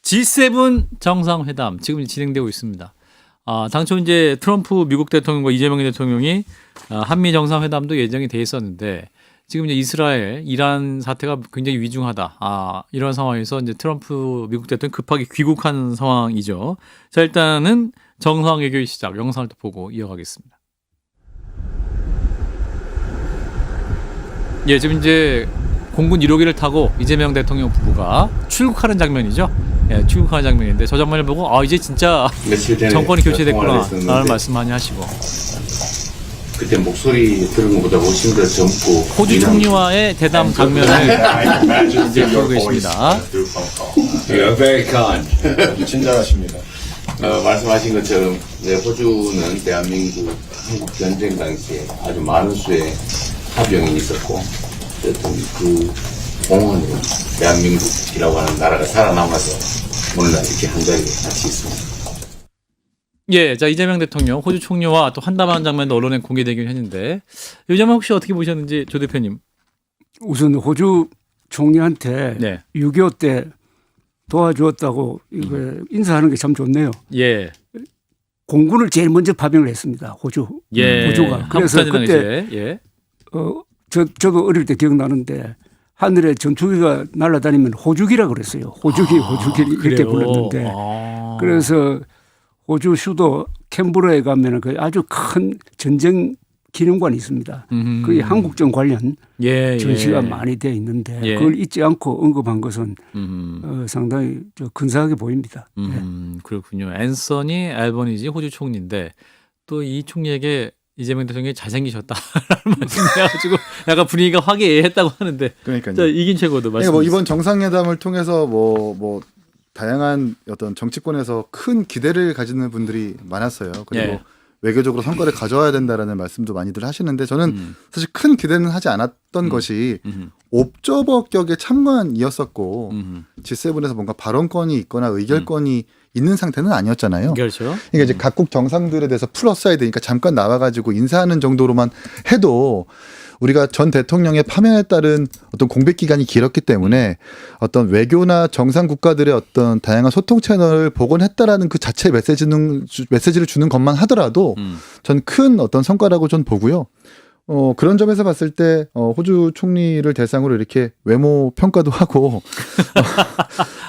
G7 정상회담 지금 진행되고 있습니다. 당초 이제 트럼프 미국 대통령과 이재명 대통령이 한미 정상회담도 예정이 돼 있었는데 지금 이제 이스라엘, 이란 사태가 굉장히 위중하다. 이런 상황에서 이제 트럼프 미국 대통령 급하게 귀국한 상황이죠. 자, 일단은 정상 외교의 시작 영상을 또 보고 이어가겠습니다. 예, 지금 이제 공군 1호기를 타고 이재명 대통령 부부가 출국하는 장면이죠. 예, 출국하는 장면인데 저 장면을 보고 이제 진짜 정권이 교체됐구나 라는 말씀 많이 하시고 그때 목소리 들은 것보다 훨씬 더 젊고 호주 총리와의 대담 장면을 이제 보고 계십니다. You're very kind. 친절하십니다. 말씀하신 것처럼 호주는 대한민국 한국 전쟁 당시에 아주 많은 수의 파병이 있었고 어떤 그 공헌으로 대한민국이라고 하는 나라가 살아남아서 오늘날 이렇게 한자리에 같이 있습니다. 예, 자 이재명 대통령 호주 총리와 또 환담하는 장면도 언론에 공개되긴 했는데 이 장면 혹시 어떻게 보셨는지 조 대표님. 우선 호주 총리한테 네. 6.25 때 도와주었다고 이거 인사하는 게 참 좋네요. 예, 공군을 제일 먼저 파병을 했습니다. 호주가. 그래서 그때 예. 저도 어릴 때 기억나는데 하늘에 전투기가 날아다니면 호주기라 그랬어요. 호주기 이렇게 불렀는데 그래서 호주 수도 캔버라에 가면은 그 아주 큰 전쟁 기념관이 있습니다. 그게 한국전 관련 전시가 많이 되어 있는데 그걸 잊지 않고 언급한 것은 상당히 근사하게 보입니다. 그렇군요. 앤서니 앨버니지 호주 총리인데 또 이 총리에게 이재명 대통령이 잘생기셨다라는 말씀을 해가지고 약간 분위기가 화기애애했다고 하는데. 그러니까요. 자, 이긴 최고도 말씀. 그러니까 이번 정상회담을 통해서 다양한 어떤 정치권에서 큰 기대를 가지는 분들이 많았어요. 그리고 외교적으로 성과를 가져와야 된다라는 말씀도 많이들 하시는데 저는 사실 큰 기대는 하지 않았던 것이 옵저버격의 참관이었었고 G7에서 뭔가 발언권이 있거나 의결권이 있는 상태는 아니었잖아요. 그렇죠. 그러니까 이제 각국 정상들에 대해서 풀었어야 되니까 잠깐 나와가지고 인사하는 정도로만 해도 우리가 전 대통령의 파면에 따른 어떤 공백 기간이 길었기 때문에 어떤 외교나 정상 국가들의 어떤 다양한 소통 채널을 복원했다라는 그 자체 메시지를 주는 것만 하더라도 전 큰 어떤 성과라고 전 보고요. 그런 점에서 봤을 때 호주 총리를 대상으로 이렇게 외모 평가도 하고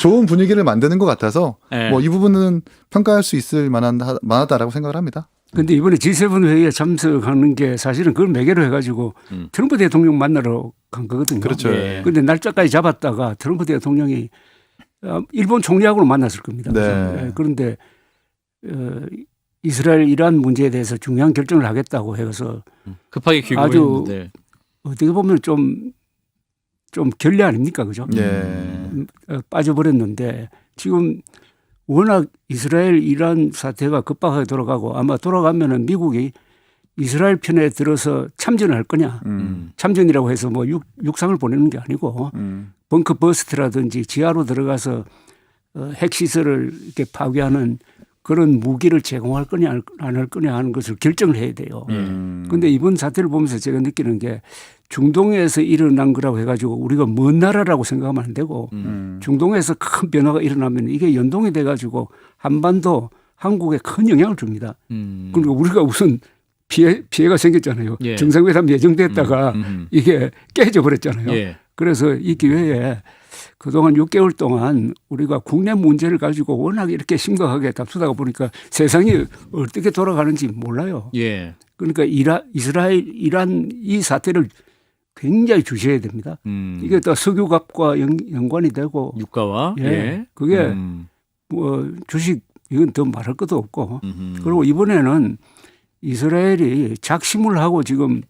좋은 분위기를 만드는 것 같아서 이 부분은 평가할 수 있을 만하다라고 생각을 합니다. 그런데 이번에 G7 회의에 참석하는 게 사실은 그걸 매개로 해가지고 트럼프 대통령 만나러 간 거거든요. 그렇죠. 그런데 날짜까지 잡았다가 트럼프 대통령이 일본 총리하고 만났을 겁니다. 네. 그런데 이스라엘 이란 문제에 대해서 중요한 결정을 하겠다고 해서 급하게 귀국했는데 어떻게 보면 좀 결례 아닙니까, 그죠? 빠져버렸는데 지금 워낙 이스라엘 이란 사태가 급박하게 돌아가고 아마 돌아가면은 미국이 이스라엘 편에 들어서 참전을 할 거냐? 참전이라고 해서 육상을 보내는 게 아니고 벙커 버스트라든지 지하로 들어가서 핵시설을 이렇게 파괴하는 그런 무기를 제공할 거냐 안 할 거냐 하는 것을 결정을 해야 돼요. 그런데 이번 사태를 보면서 제가 느끼는 게 중동에서 일어난 거라고 해가지고 우리가 먼 나라라고 생각하면 안 되고 중동에서 큰 변화가 일어나면 이게 연동이 돼가지고 한반도 한국에 큰 영향을 줍니다. 그러니까 우리가 우선 피해가 생겼잖아요. 정상회담 예정됐다가 이게 깨져 버렸잖아요. 그래서 이 기회에 그동안 6개월 동안 우리가 국내 문제를 가지고 워낙 이렇게 심각하게 다투다가 보니까 세상이 어떻게 돌아가는지 몰라요. 그러니까 이스라엘, 이란 이 사태를 굉장히 주시해야 됩니다. 이게 또 석유값과 연관이 되고 유가와 그게 주식 이건 더 말할 것도 없고 그리고 이번에는 이스라엘이 작심을 하고 지금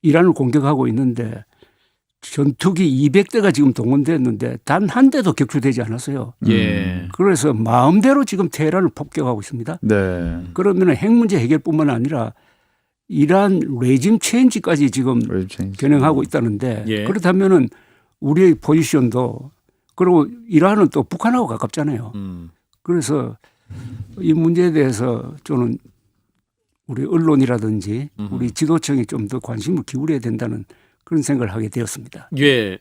이란을 공격하고 있는데 전투기 200대가 지금 동원됐는데 단 한 대도 격추되지 않았어요. 그래서 마음대로 지금 테헤란을 폭격하고 있습니다. 그러면 핵 문제 해결뿐만 아니라 이란 레짐 체인지까지 지금 겨냥하고 있다는데 그렇다면은 우리의 포지션도 그리고 이란은 또 북한하고 가깝잖아요. 그래서 이 문제에 대해서 저는 우리 언론이라든지 우리 지도층이 좀 더 관심을 기울여야 된다는 그런 생각을 하게 되었습니다.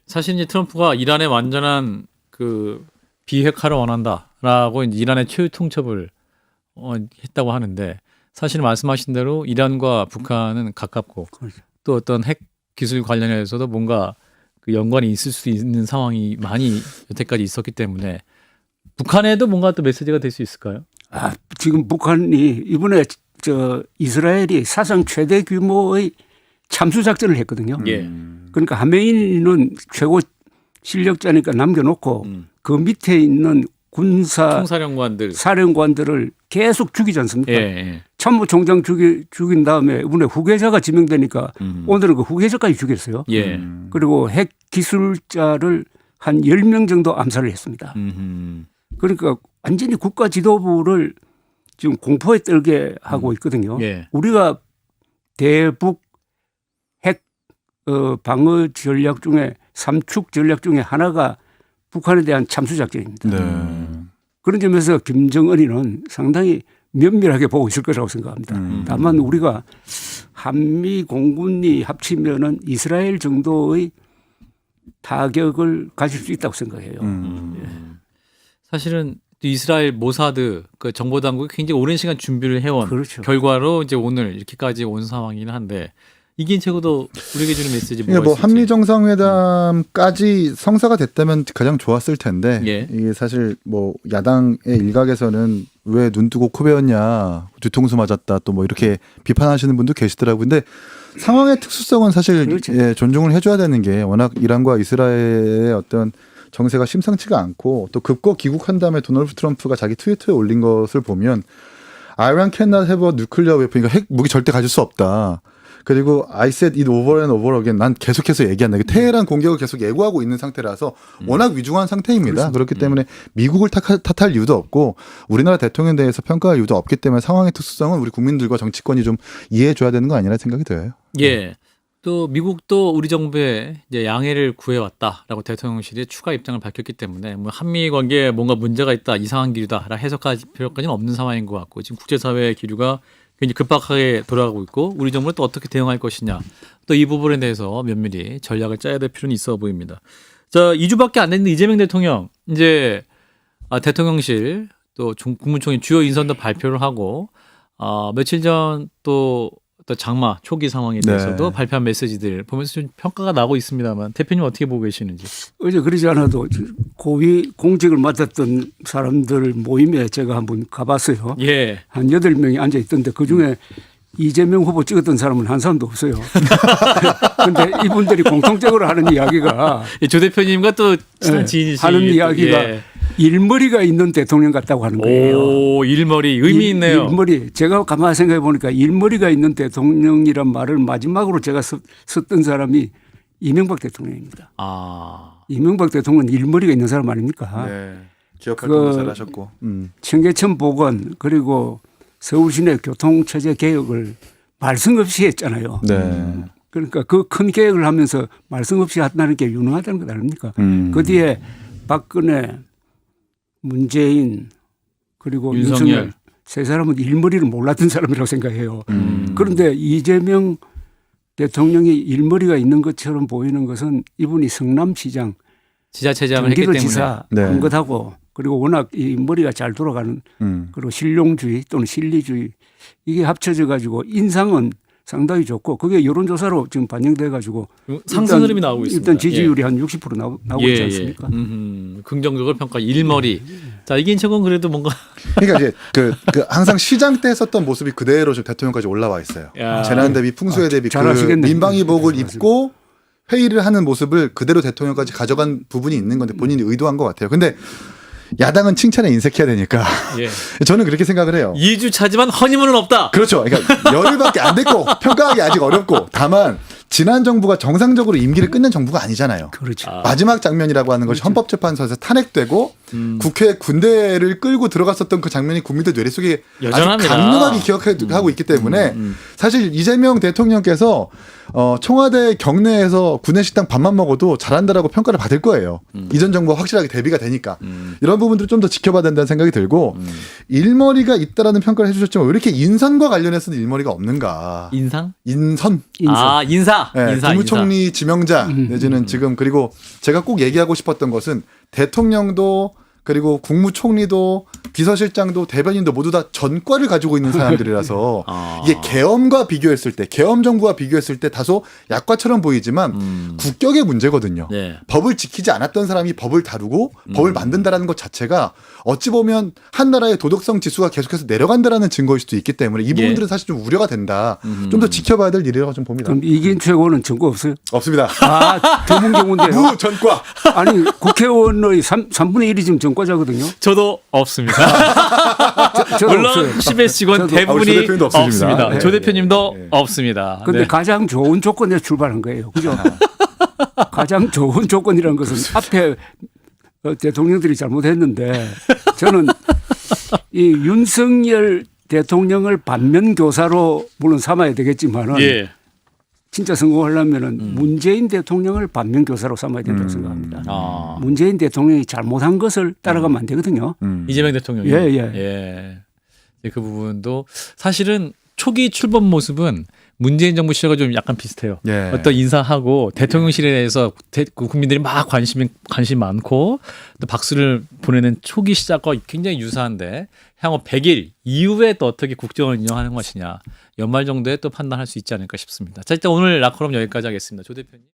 사실 이제 트럼프가 이란의 완전한 그 비핵화를 원한다라고 이제 이란의 최후 통첩을 했다고 하는데 사실 말씀하신 대로 이란과 북한은 가깝고 그렇죠. 또 어떤 핵 기술 관련해서도 뭔가 그 연관이 있을 수 있는 상황이 많이 여태까지 있었기 때문에 북한에도 뭔가 또 메시지가 될 수 있을까요? 지금 북한이 이번에 이스라엘이 사상 최대 규모의 참수 작전을 했거든요. 예. 그러니까 하메이는 최고 실력자니까 남겨놓고 그 밑에 있는 군사 사령관들을 계속 죽이지 않습니까? 예. 참모총장 죽인 다음에 이번에 후계자가 지명되니까 오늘은 그 후계자까지 죽였어요. 예. 그리고 핵 기술자를 한 10명 정도 암살을 했습니다. 그러니까 완전히 국가 지도부를 지금 공포에 떨게 하고 있거든요. 예. 우리가 대북 핵 방어 전략 중에 3축 전략 중에 하나가 북한에 대한 참수 작전입니다. 네. 그런 점에서 김정은이는 상당히 면밀하게 보고 있을 거라고 생각합니다. 다만 우리가 한미 공군이 합치면은 이스라엘 정도의 타격을 가질 수 있다고 생각해요. 사실은 이스라엘 모사드 그 정보 당국이 굉장히 오랜 시간 준비를 해온 그렇죠. 결과로 이제 오늘 이렇게까지 온 상황이긴 한데 이긴 최고도 우리에게 주는 메시지 뭐가 그러니까 뭐 있을지. 한미 정상회담까지 성사가 됐다면 가장 좋았을 텐데 예. 이게 사실 뭐 야당의 일각에서는 왜 눈 뜨고 코 베었냐 뒤통수 맞았다 또 뭐 이렇게 비판하시는 분도 계시더라고요. 근데 상황의 특수성은 사실 그렇죠. 예, 존중을 해줘야 되는 게 워낙 이란과 이스라엘의 어떤 정세가 심상치가 않고 또 급거 귀국한 다음에 도널드 트럼프가 자기 트위터에 올린 것을 보면 Iran cannot have a nuclear weapon, 그러니까 핵 무기 절대 가질 수 없다. 그리고 I said it over and over again. 난 계속해서 얘기한다. 테헤란 공격을 계속 예고하고 있는 상태라서 워낙 위중한 상태입니다. 그렇기 때문에 미국을 탓할 이유도 없고 우리나라 대통령에 대해서 평가할 이유도 없기 때문에 상황의 특수성은 우리 국민들과 정치권이 좀 이해해 줘야 되는 거 아니라 생각이 들어요. 예. 또 미국도 우리 정부에 이제 양해를 구해왔다라고 대통령실이 추가 입장을 밝혔기 때문에 뭐 한미 관계에 뭔가 문제가 있다, 이상한 기류다라 해석할 필요까지는 없는 상황인 것 같고 지금 국제사회의 기류가 굉장히 급박하게 돌아가고 있고 우리 정부는 또 어떻게 대응할 것이냐 또 이 부분에 대해서 면밀히 전략을 짜야 될 필요는 있어 보입니다. 자, 2주밖에 안 됐는데 이재명 대통령 이제 대통령실 또 국무총리 주요 인선도 발표를 하고 며칠 전 또 장마 초기 상황에 대해서도 네. 발표한 메시지들 보면서 좀 평가가 나고 있습니다만 대표님 어떻게 보고 계시는지. 어제 그러지 않아도 고위 공직을 맡았던 사람들 모임에 제가 한번 가봤어요. 예. 한 8명이 앉아 있던데 그중에 이재명 후보 찍었던 사람은 한 사람도 없어요. 그런데 이분들이 공통적으로 하는 이야기가 조 대표님과 또 친한 지인이시 하는 이야기가 예. 일머리가 있는 대통령 같다고 하는 거예요. 오, 일머리 의미 있네요. 일머리. 제가 가만히 생각해 보니까 일머리가 있는 대통령이란 말을 마지막으로 제가 썼던 사람이 이명박 대통령입니다. 이명박 대통령은 일머리가 있는 사람 아닙니까? 네. 지역 활동도 잘하셨고. 청계천 복원 그리고 서울시내 교통체제 개혁을 말씀 없이 했잖아요. 네. 그러니까 그 큰 계획을 하면서 말씀 없이 한다는 게 유능하다는 것 아닙니까? 그 뒤에 박근혜, 문재인 그리고 윤석열 세 사람은 일머리를 몰랐던 사람이라고 생각해요. 그런데 이재명 대통령이 일머리가 있는 것처럼 보이는 것은 이분이 성남시장, 지자체장을 했기 때문에. 경기도지사 한 것하고 그리고 워낙 이 머리가 잘 돌아가는 그리고 실용주의 또는 실리주의 이게 합쳐져 가지고 인상은 상당히 좋고 그게 여론조사로 지금 반영돼 가지고 상승 흐름이 나오고 있습니다. 일단 지지율이 한 60% 나오고 있지 않습니까? 긍정적으로 평가 일머리. 자, 이긴 최고는 그래도 뭔가 그러니까 이제 그 항상 시장 때 했었던 모습이 그대로 지금 대통령까지 올라와 있어요. 재난 대비 풍수에 대비 그 민방위복을 입고 회의를 하는 모습을 그대로 대통령까지 가져간 부분이 있는 건데 본인이 의도한 것 같아요. 근데 야당은 칭찬에 인색해야 되니까 저는 그렇게 생각을 해요. 2주 차지만 허니문은 없다. 그렇죠. 그러니까 열흘밖에 안 됐고 평가하기 아직 어렵고 다만 지난 정부가 정상적으로 임기를 끝낸 정부가 아니잖아요. 그렇죠. 마지막 장면이라고 하는 것이 헌법재판소에서 탄핵되고 국회 군대를 끌고 들어갔었던 그 장면이 국민들 뇌리 속에 아주 강력하게 기억하고 있기 때문에 사실 이재명 대통령께서 청와대 경내에서 구내식당 밥만 먹어도 잘한다라고 평가를 받을 거예요. 이전 정부와 확실하게 대비가 되니까. 이런 부분들을 좀 더 지켜봐야 된다는 생각이 들고 일머리가 있다라는 평가를 해주셨지만 왜 이렇게 인선과 관련해서는 일머리가 없는가. 인상? 인선. 인사. 네, 국무총리 지명자 내지는 지금 그리고 제가 꼭 얘기하고 싶었던 것은 대통령도 그리고 국무총리도 비서실장도 대변인도 모두 다 전과를 가지고 있는 사람들이라서 이게 계엄과 비교했을 때 계엄 정부와 비교했을 때 다소 약과처럼 보이지만 국격의 문제거든요. 네. 법을 지키지 않았던 사람이 법을 다루고 법을 만든다라는 것 자체가 어찌 보면 한 나라의 도덕성 지수가 계속해서 내려간다라는 증거일 수도 있기 때문에 이 부분들은 사실 좀 우려가 된다. 좀 더 지켜봐야 될 일이라고 좀 봅니다. 그럼 이긴 최고는 증거 없어요? 없습니다. 아, 드문 경우인데요. 무전과. 아니 국회의원의 3분의 1이 지금 전과자거든요. 저도 없습니다. 저도 물론 없어요. CBS 직원 저도- 조 대부분이 대표님도 없으십니다. 없습니다. 네, 조 네, 대표님도 네. 없습니다. 근데 네. 가장 좋은 조건에 출발한 거예요. 그죠? 가장 좋은 조건이라는 것은 앞에 대통령들이 잘못했는데 저는 이 윤석열 대통령을 반면교사로 물론 삼아야 되겠지만은 예. 진짜 성공하려면은 문재인 대통령을 반면교사로 삼아야 된다고 생각합니다. 아. 문재인 대통령이 잘못한 것을 따라가면 안 되거든요. 이재명 대통령이. 예, 예. 네, 그 부분도 사실은 초기 출범 모습은 문재인 정부 시절과 좀 약간 비슷해요. 예. 어떤 인사하고 대통령실에 대해서 국민들이 막 관심 많고 또 박수를 보내는 초기 시작과 굉장히 유사한데 향후 100일 이후에 또 어떻게 국정을 운영하는 것이냐 연말 정도에 또 판단할 수 있지 않을까 싶습니다. 자, 일단 오늘 라커룸 여기까지 하겠습니다. 조 대표님.